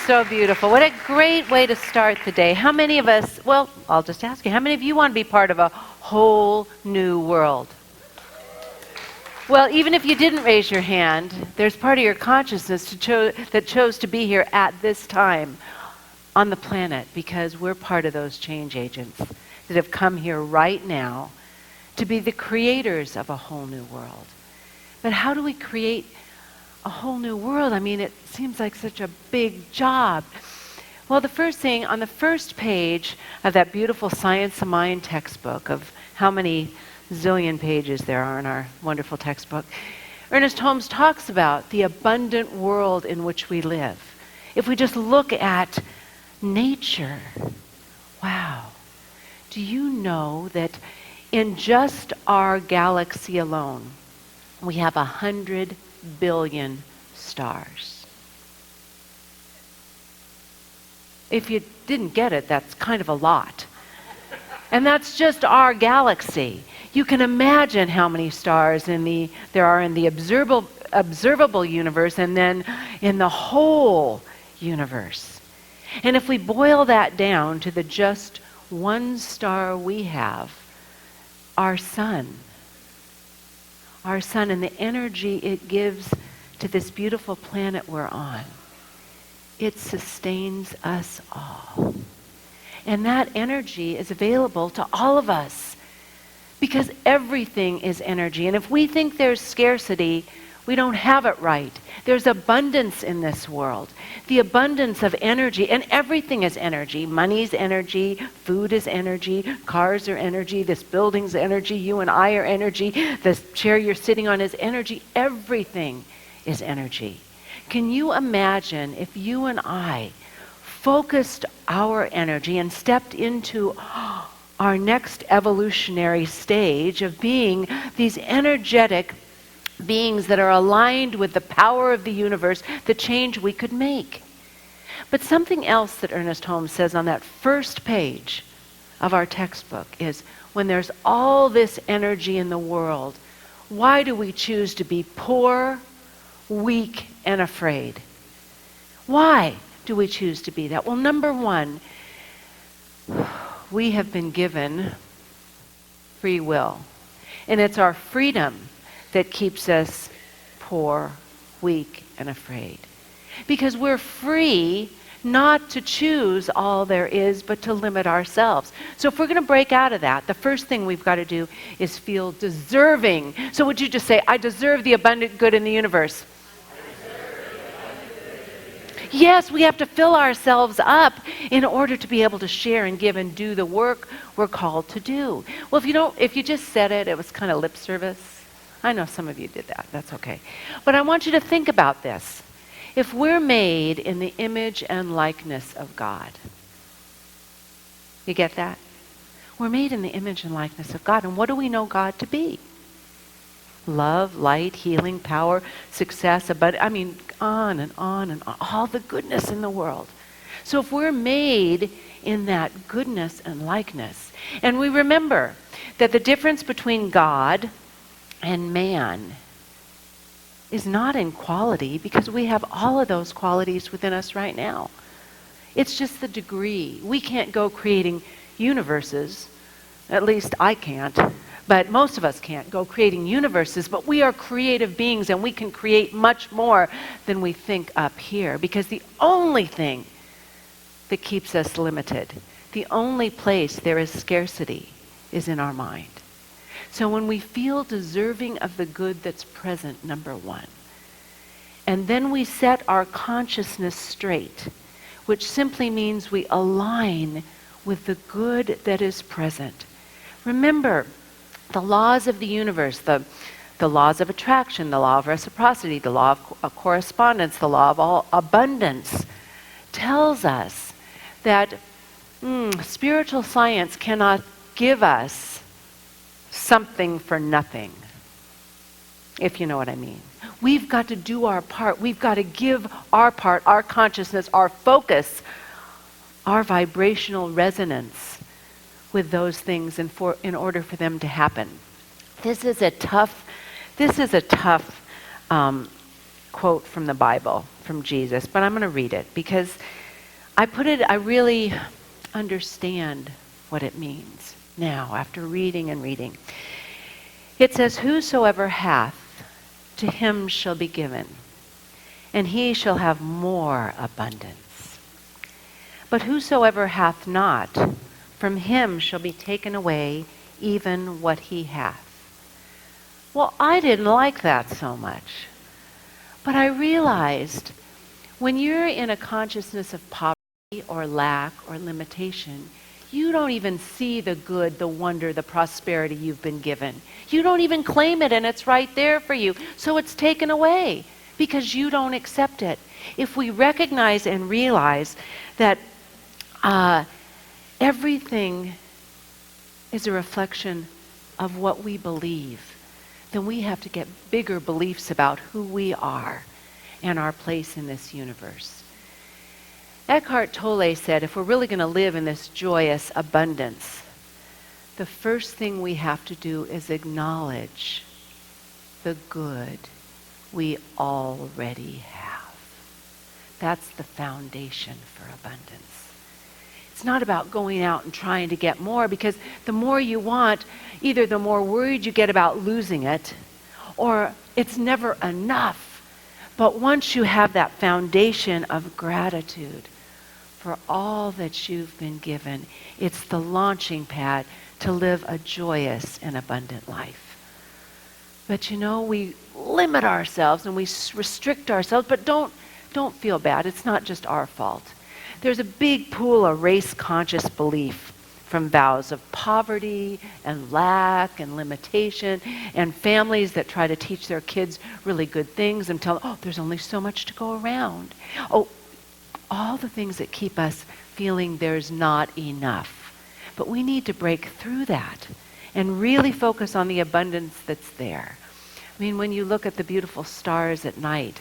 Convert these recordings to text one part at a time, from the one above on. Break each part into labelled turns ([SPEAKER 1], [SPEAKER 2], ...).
[SPEAKER 1] So beautiful. What a great way to start the day. How many of us, well, I'll just ask you, how many of you want to be part of a whole new world? Well, even if you didn't raise your hand, there's part of your consciousness that chose to be here at this time on the planet because we're part of those change agents that have come here right now to be the creators of a whole new world. But how do we create a whole new world? I mean, it seems like such a big job. Well, the first thing, on the first page of that beautiful Science of Mind textbook, of how many zillion pages there are in our wonderful textbook, Ernest Holmes talks about the abundant world in which we live. If we just look at nature, wow. Do you know that in just our galaxy alone, we have 100 billion stars? If you didn't get it, that's kind of a lot. And that's just our galaxy. You can imagine how many stars there are in the observable universe and then in the whole universe. And if we boil that down to the just one star we have, our sun and the energy it gives to this beautiful planet we're on, it sustains us all. And that energy is available to all of us because everything is energy. And if we think there's scarcity, we don't have it right. There's abundance in this world. The abundance of energy, and everything is energy. Money's energy, food is energy, cars are energy, this building's energy, you and I are energy, this chair you're sitting on is energy. Everything is energy. Can you imagine if you and I focused our energy and stepped into our next evolutionary stage of being these energetic beings that are aligned with the power of the universe, the change we could make? But something else that Ernest Holmes says on that first page of our textbook is, when there's all this energy in the world, why do we choose to be poor, weak, and afraid? Why do we choose to be that? Well, number one, we have been given free will. And it's our freedom that keeps us poor, weak, and afraid. Because we're free not to choose all there is, but to limit ourselves. So if we're going to break out of that, the first thing we've got to do is feel deserving. So would you just say, I deserve the abundant good in the universe? Yes, we have to fill ourselves up in order to be able to share and give and do the work we're called to do. Well, if you just said it, it was kind of lip service. I know some of you did that. That's okay. But I want you to think about this. If we're made in the image and likeness of God, you get that? We're made in the image and likeness of God. And what do we know God to be? Love, light, healing, power, success, on and on and on. All the goodness in the world. So if we're made in that goodness and likeness, and we remember that the difference between God and man is not in quality, because we have all of those qualities within us right now. It's just the degree. We can't go creating universes, at least I can't, but most of us can't go creating universes, but we are creative beings and we can create much more than we think up here, because the only thing that keeps us limited, the only place there is scarcity, is in our mind. So when we feel deserving of the good that's present, number one, and then we set our consciousness straight, which simply means we align with the good that is present. Remember, the laws of the universe, the laws of attraction, the law of reciprocity, the law of correspondence, the law of all abundance, tells us that spiritual science cannot give us something for nothing, if you know what I mean. We've got to do our part. We've got to give our part, our consciousness, our focus, our vibrational resonance with those things in order for them to happen. This is a tough quote from the Bible, from Jesus, but I'm going to read it because I really understand what it means now after reading and reading. It says, whosoever hath, to him shall be given, and he shall have more abundance. But whosoever hath not, from him shall be taken away even what he hath. Well, I didn't like that so much. But I realized when you're in a consciousness of poverty or lack or limitation, you don't even see the good, the wonder, the prosperity you've been given. You don't even claim it, and it's right there for you. So it's taken away because you don't accept it. If we recognize and realize that everything is a reflection of what we believe, then we have to get bigger beliefs about who we are and our place in this universe. Eckhart Tolle said, if we're really going to live in this joyous abundance, the first thing we have to do is acknowledge the good we already have. That's the foundation for abundance. It's not about going out and trying to get more, because the more you want, either the more worried you get about losing it, or it's never enough. But once you have that foundation of gratitude for all that you've been given, it's the launching pad to live a joyous and abundant life. But we limit ourselves and we restrict ourselves, but don't feel bad. It's not just our fault. There's a big pool of race-conscious belief from vows of poverty and lack and limitation, and families that try to teach their kids really good things and tell them, there's only so much to go around. All the things that keep us feeling there's not enough. But we need to break through that and really focus on the abundance that's there. I mean, when you look at the beautiful stars at night,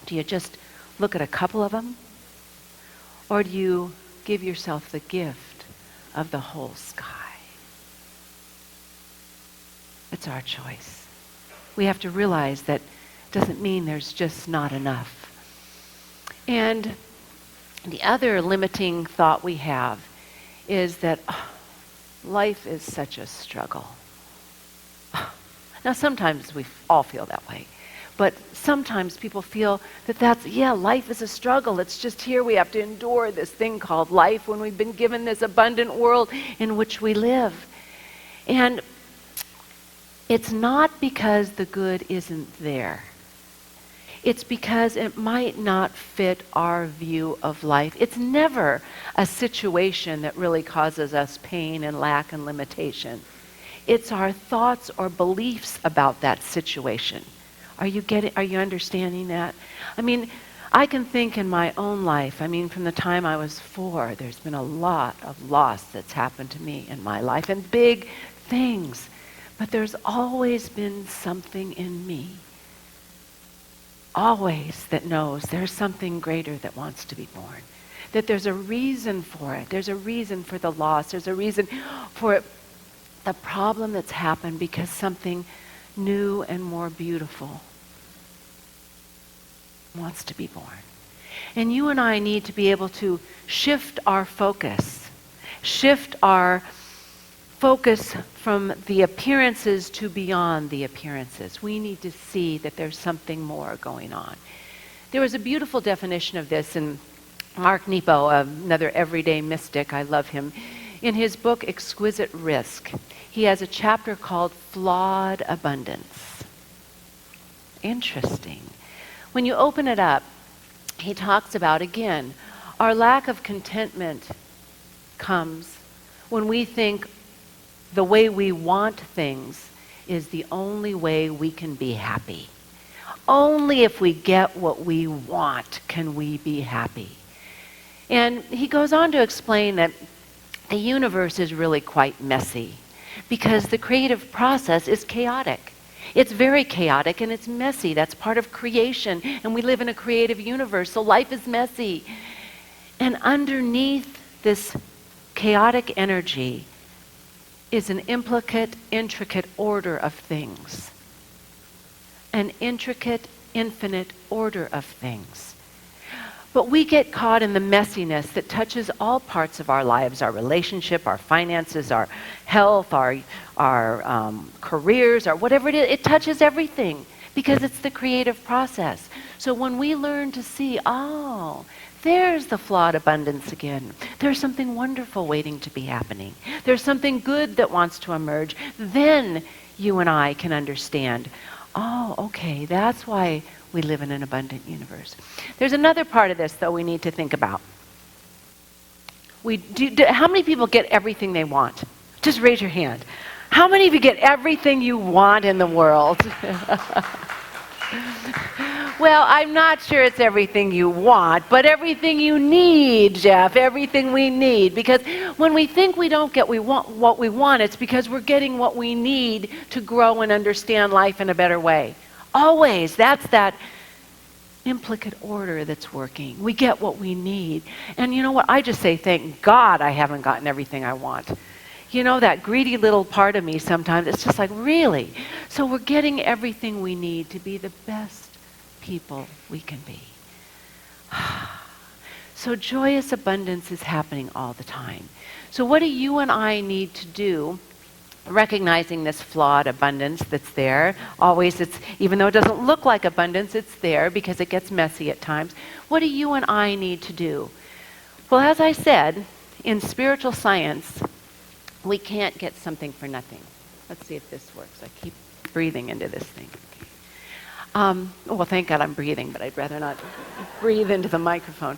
[SPEAKER 1] do you just look at a couple of them? Or do you give yourself the gift of the whole sky? It's our choice. We have to realize that doesn't mean there's just not enough. And the other limiting thought we have is that life is such a struggle. Now, sometimes we all feel that way. But sometimes people feel that life is a struggle. It's just here we have to endure this thing called life when we've been given this abundant world in which we live. And it's not because the good isn't there. It's because it might not fit our view of life. It's never a situation that really causes us pain and lack and limitation. It's our thoughts or beliefs about that situation. Are you understanding that? I mean, I can think in my own life, from the time I was 4, there's been a lot of loss that's happened to me in my life, and big things. But there's always been something in me, always, that knows there's something greater that wants to be born. That there's a reason for it. There's a reason for the loss. There's a reason for the problem that's happened, because something new and more beautiful wants to be born. And you and I need to be able to shift our focus from the appearances to beyond the appearances. We need to see that there's something more going on. There was a beautiful definition of this in Mark Nepo, another everyday mystic. I love him. In his book, Exquisite Risk, he has a chapter called Flawed Abundance. Interesting. When you open it up, he talks about, again, our lack of contentment comes when we think the way we want things is the only way we can be happy. Only if we get what we want can we be happy. And he goes on to explain that the universe is really quite messy because the creative process is chaotic. It's very chaotic and it's messy. That's part of creation, and we live in a creative universe, so life is messy. And underneath this chaotic energy is an intricate order of things. An intricate, infinite order of things. But we get caught in the messiness that touches all parts of our lives, our relationship, our finances, our health, our careers, or whatever it is. It touches everything because it's the creative process. So when we learn to see, oh, there's the flawed abundance again. There's something wonderful waiting to be happening. There's something good that wants to emerge. Then you and I can understand, oh, okay, that's why we live in an abundant universe. There's another part of this, though, we need to think about. How many people get everything they want? Just raise your hand. How many of you get everything you want in the world? Well, I'm not sure it's everything you want, but everything you need, Jeff, everything we need. Because when we think we don't get what we want, it's because we're getting what we need to grow and understand life in a better way. Always, that's that implicate order that's working. We get what we need. And you know what? I just say, thank God I haven't gotten everything I want. You know, that greedy little part of me sometimes, it's just like, really? So we're getting everything we need to be the best people we can be. So joyous abundance is happening all the time. So what do you and I need to do, recognizing this flawed abundance that's there? Always, even though it doesn't look like abundance, it's there because it gets messy at times. What do you and I need to do? Well, as I said, in spiritual science, we can't get something for nothing. Let's see if this works. I keep breathing into this thing. Well, thank God I'm breathing, but I'd rather not breathe into the microphone.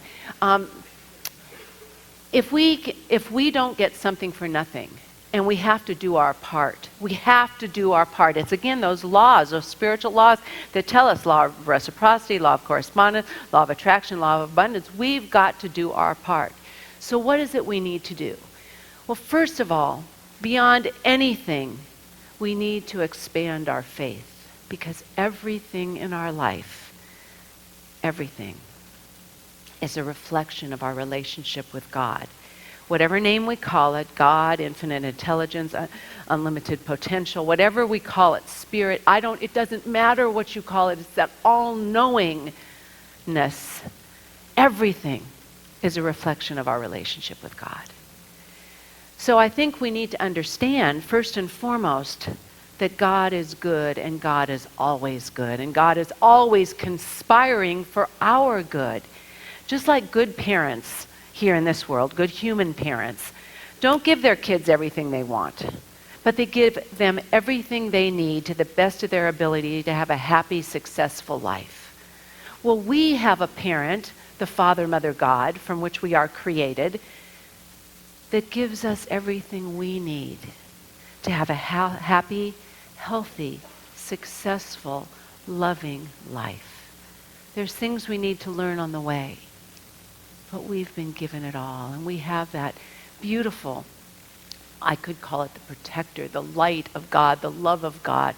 [SPEAKER 1] If we don't get something for nothing, and we have to do our part. We have to do our part. It's again those laws, those spiritual laws that tell us, law of reciprocity, law of correspondence, law of attraction, law of abundance. We've got to do our part. So what is it we need to do? Well, first of all, beyond anything, we need to expand our faith. Because everything in our life, everything, is a reflection of our relationship with God. Whatever name we call it, God, infinite intelligence, unlimited potential, whatever we call it, spirit, it doesn't matter what you call it, it's that all-knowingness. Everything is a reflection of our relationship with God. So I think we need to understand, first and foremost, that God is good and God is always good and God is always conspiring for our good. Just like good parents here in this world, good human parents, don't give their kids everything they want, but they give them everything they need to the best of their ability to have a happy, successful life. Well, we have a parent, the Father, Mother, God, from which we are created, that gives us everything we need to have a happy, healthy, successful, loving life. There's things we need to learn on the way, but we've been given it all, and we have that beautiful, I could call it the protector, the light of God, the love of God,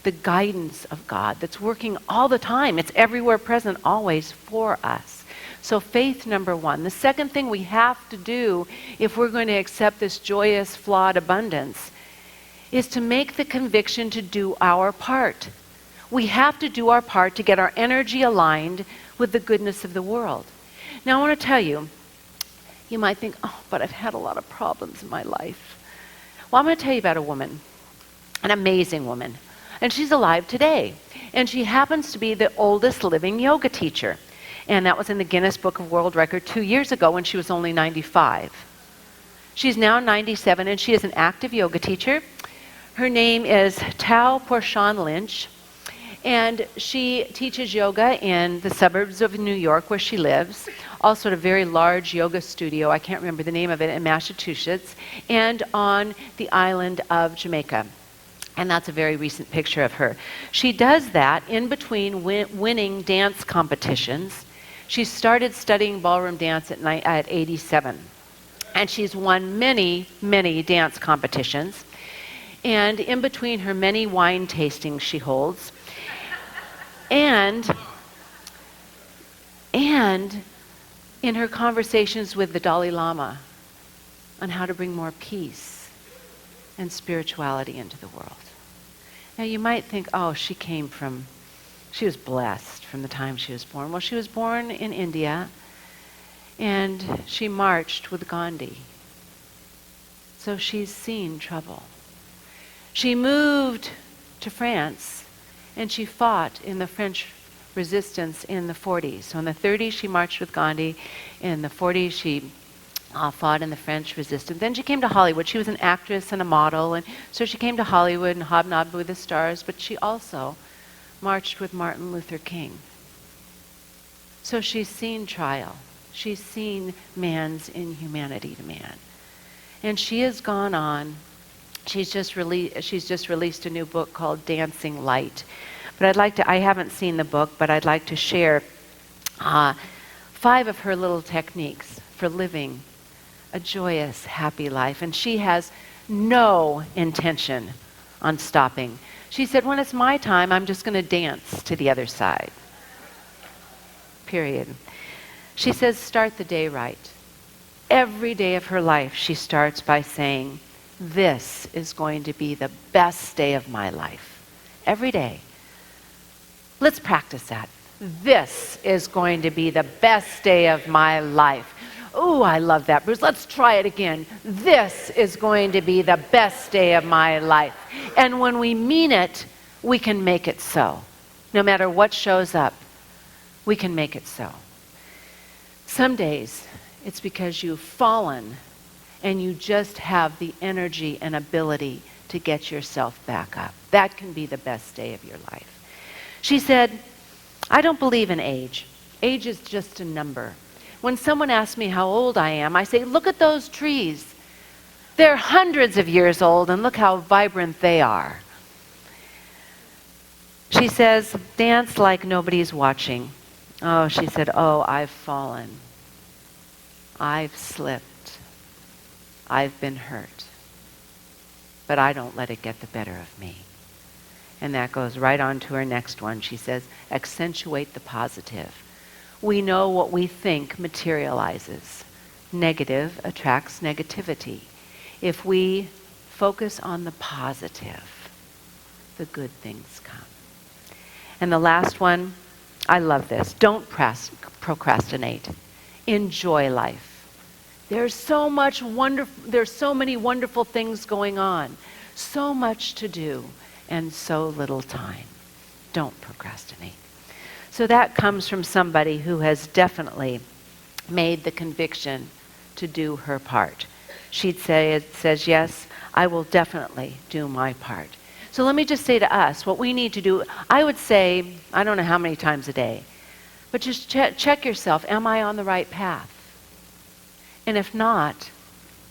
[SPEAKER 1] the guidance of God that's working all the time. It's everywhere present, always for us. So faith, number one. The second thing we have to do if we're going to accept this joyous, flawed abundance is to make the conviction to do our part. We have to do our part to get our energy aligned with the goodness of the world. Now, I want to tell you, you might think, oh, but I've had a lot of problems in my life. Well, I'm going to tell you about a woman, an amazing woman, and she's alive today. And she happens to be the oldest living yoga teacher. And that was in the Guinness Book of World Record 2 years ago when she was only 95. She's now 97, and she is an active yoga teacher. Her name is Tao Porchon Lynch, and she teaches yoga in the suburbs of New York where she lives, also at a very large yoga studio, I can't remember the name of it, in Massachusetts, and on the island of Jamaica. And that's a very recent picture of her. She does that in between winning dance competitions. She started studying ballroom dance at 87, and she's won many, many dance competitions. And in between her many wine tastings she holds, and in her conversations with the Dalai Lama on how to bring more peace and spirituality into the world. Now you might think, oh, she was blessed from the time she was born. Well, she was born in India, and she marched with Gandhi. So she's seen trouble. She moved to France, and she fought in the French resistance in the 40s. So in the 30s, she marched with Gandhi. In the 40s, she fought in the French resistance. Then she came to Hollywood. She was an actress and a model, and so she came to Hollywood and hobnobbed with the stars, but she also marched with Martin Luther King. So she's seen trial. She's seen man's inhumanity to man. And she has gone on. She's just released a new book called Dancing Light. But I haven't seen the book, but I'd like to share 5 of her little techniques for living a joyous, happy life. And she has no intention on stopping. She said, when it's my time, I'm just going to dance to the other side. Period. She says, start the day right. Every day of her life, she starts by saying, this is going to be the best day of my life. Every day. Let's practice that. This is going to be the best day of my life. Ooh, I love that, Bruce. Let's try it again. This is going to be the best day of my life. And when we mean it, we can make it so. No matter what shows up, we can make it so. Some days, it's because you've fallen and you just have the energy and ability to get yourself back up. That can be the best day of your life. She said, I don't believe in age. Age is just a number. When someone asks me how old I am, I say, look at those trees. They're hundreds of years old, and look how vibrant they are. She says, dance like nobody's watching. Oh, she said, oh, I've fallen. I've slipped. I've been hurt. But I don't let it get the better of me. And that goes right on to her next one. She says, accentuate the positive. We know what we think materializes. Negative attracts negativity. If we focus on the positive, the good things come. And the last one, I love this. Don't procrastinate. Enjoy life. There's so many wonderful things going on. So much to do and so little time. Don't procrastinate. So that comes from somebody who has definitely made the conviction to do her part. She'd say, it says, yes, I will definitely do my part. So let me just say to us, what we need to do, I would say, I don't know how many times a day, but just check yourself, am I on the right path? And if not,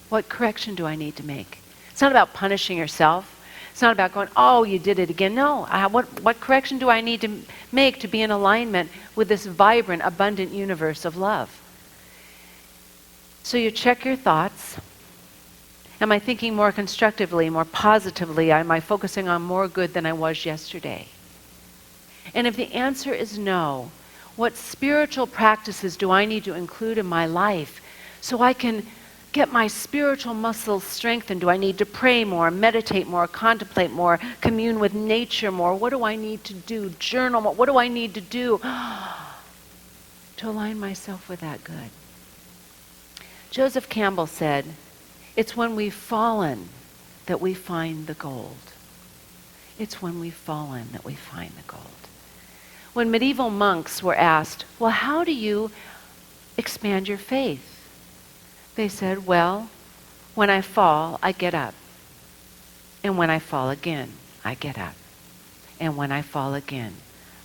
[SPEAKER 1] what correction do I need to make? It's not about punishing yourself. It's not about going, oh, you did it again. No, what correction do I need to make to be in alignment with this vibrant, abundant universe of love? So you check your thoughts. Am I thinking more constructively, more positively? Am I focusing on more good than I was yesterday? And if the answer is no, what spiritual practices do I need to include in my life so I can get my spiritual muscles strengthened? Do I need to pray more, meditate more, contemplate more, commune with nature more? What do I need to do? Journal more? What do I need to do to align myself with that good? Joseph Campbell said, it's when we've fallen that we find the gold. It's when we've fallen that we find the gold. When medieval monks were asked, well, how do you expand your faith? They said, well, when I fall, I get up. And when I fall again, I get up. And when I fall again,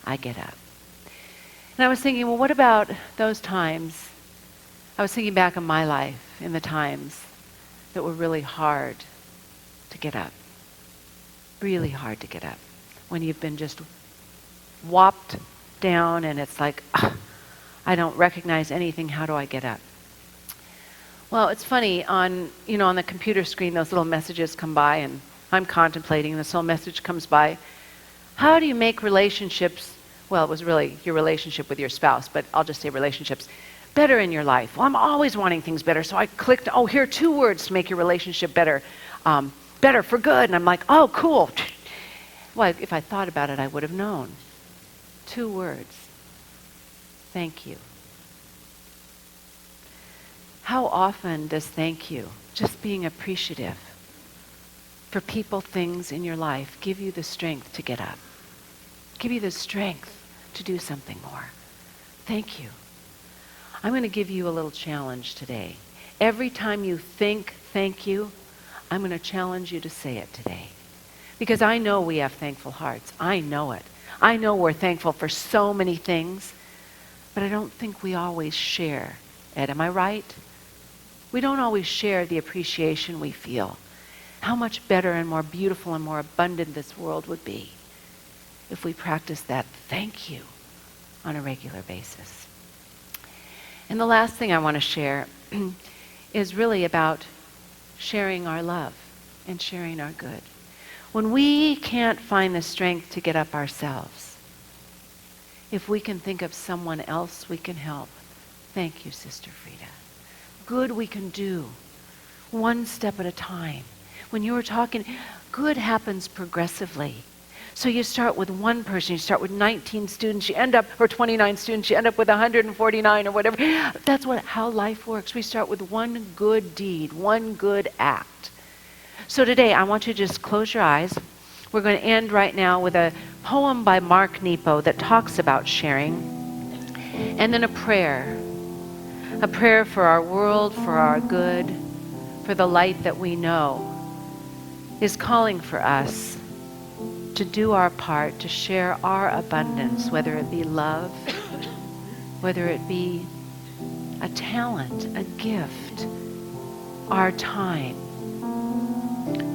[SPEAKER 1] I get up. And I was thinking, well, what about those times? I was thinking back in my life, in the times that were really hard to get up. Really hard to get up. When you've been just whopped down and it's like, I don't recognize anything, how do I get up? Well, it's funny, on the computer screen, those little messages come by, and I'm contemplating, and this little message comes by. How do you make relationships, well, it was really your relationship with your spouse, but I'll just say relationships, better in your life? Well, I'm always wanting things better, so I clicked, here are 2 words to make your relationship better. Better for good, and I'm like, oh, cool. Well, if I thought about it, I would have known. 2 words. Thank you. How often does thank you, just being appreciative for people, things in your life, give you the strength to get up? Give you the strength to do something more. Thank you. I'm going to give you a little challenge today. Every time you think thank you, I'm going to challenge you to say it today. Because I know we have thankful hearts. I know it. I know we're thankful for so many things, but I don't think we always share it. Am I right? We don't always share the appreciation we feel. How much better and more beautiful and more abundant this world would be if we practice that thank you on a regular basis. And the last thing I want to share is really about sharing our love and sharing our good. When we can't find the strength to get up ourselves, if we can think of someone else we can help, thank you, Sister Frida. Good we can do, one step at a time. When you were talking, good happens progressively. So you start with one person, you start with 19 students, you end up, or 29 students, you end up with 149 or whatever. That's how life works. We start with one good deed, one good act. So today, I want you to just close your eyes. We're going to end right now with a poem by Mark Nepo that talks about sharing, and then a prayer for our world, for our good, for the light that we know is calling for us to do our part, to share our abundance, whether it be love, whether it be a talent, a gift, our time.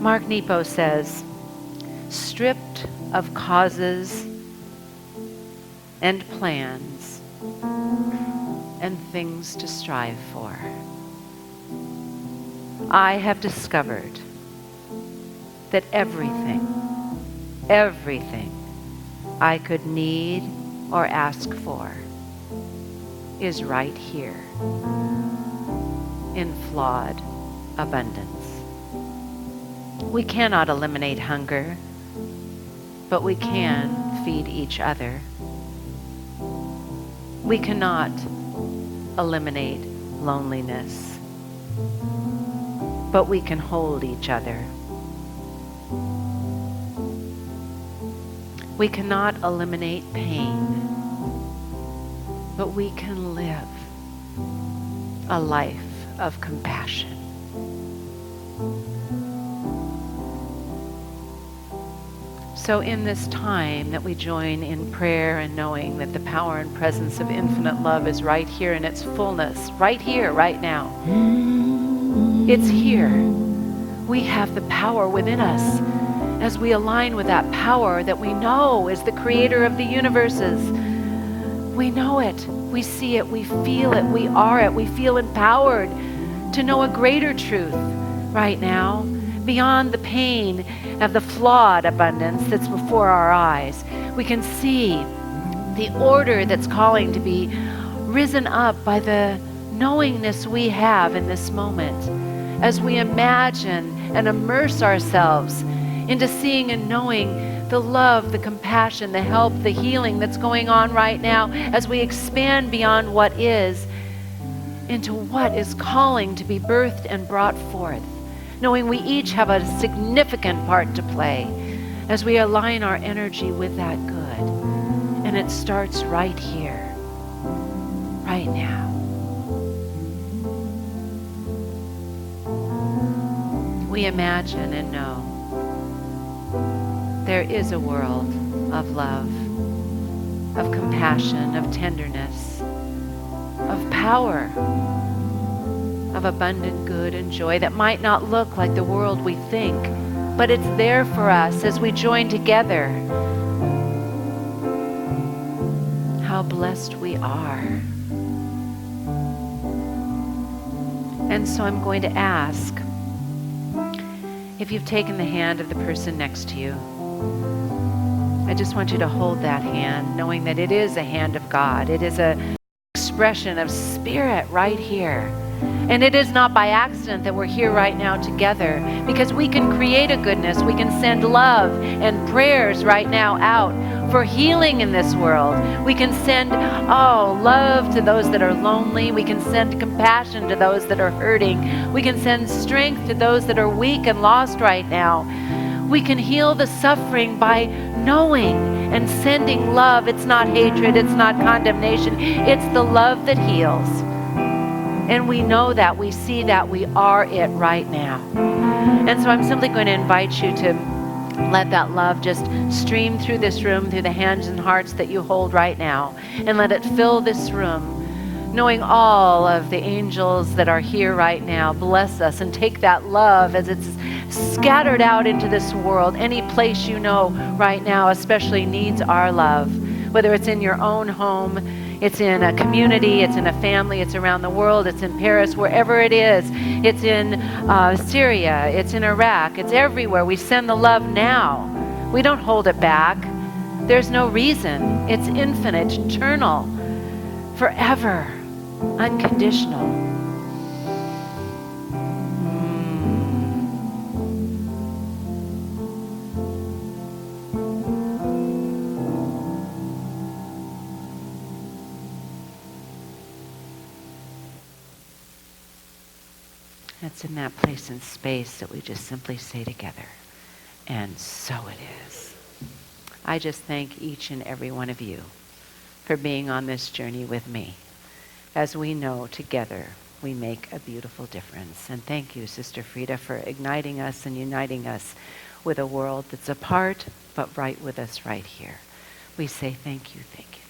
[SPEAKER 1] Mark Nepo says, stripped of causes and plans and things to strive for, I have discovered that everything I could need or ask for is right here in flawed abundance. We cannot eliminate hunger, but we can feed each other. We cannot eliminate loneliness, but we can hold each other. We cannot eliminate pain, but we can live a life of compassion. So in this time that we join in prayer and knowing that the power and presence of infinite love is right here in its fullness, right here, right now. It's here. We have the power within us as we align with that power that we know is the creator of the universes. We know it, we see it, we feel it, we are it, we feel empowered to know a greater truth right now, beyond the pain of the flawed abundance that's before our eyes. We can see the order that's calling to be risen up by the knowingness we have in this moment as we imagine and immerse ourselves into seeing and knowing the love, the compassion, the help, the healing that's going on right now as we expand beyond what is into what is calling to be birthed and brought forth, knowing we each have a significant part to play as we align our energy with that good. And it starts right here, right now. We imagine and know there is a world of love, of compassion, of tenderness, of power, of abundant good and joy that might not look like the world we think, but it's there for us as we join together. How blessed we are. And so I'm going to ask if you've taken the hand of the person next to you. I just want you to hold that hand, knowing that it is a hand of God. It is an expression of spirit right here. And it is not by accident that we're here right now together, because we can create a goodness. We can send love and prayers right now out for healing in this world. We can send, love to those that are lonely. We can send compassion to those that are hurting. We can send strength to those that are weak and lost right now. We can heal the suffering by knowing and sending love. It's not hatred. It's not condemnation. It's the love that heals. And we know that, we see that, we are it right now. And so I'm simply going to invite you to let that love just stream through this room, through the hands and hearts that you hold right now, and let it fill this room, knowing all of the angels that are here right now. Bless us and take that love as it's scattered out into this world. Any place you know right now especially needs our love, whether it's in your own home, it's in a community, it's in a family, it's around the world, it's in Paris, wherever it is. It's in Syria, it's in Iraq, it's everywhere. We send the love now. We don't hold it back. There's no reason. It's infinite, eternal, forever, unconditional. It's in that place and space that we just simply say together, and so it is. I just thank each and every one of you for being on this journey with me. As we know, together we make a beautiful difference. And thank you, Sister Frida, for igniting us and uniting us with a world that's apart, but right with us right here. We say thank you, thank you.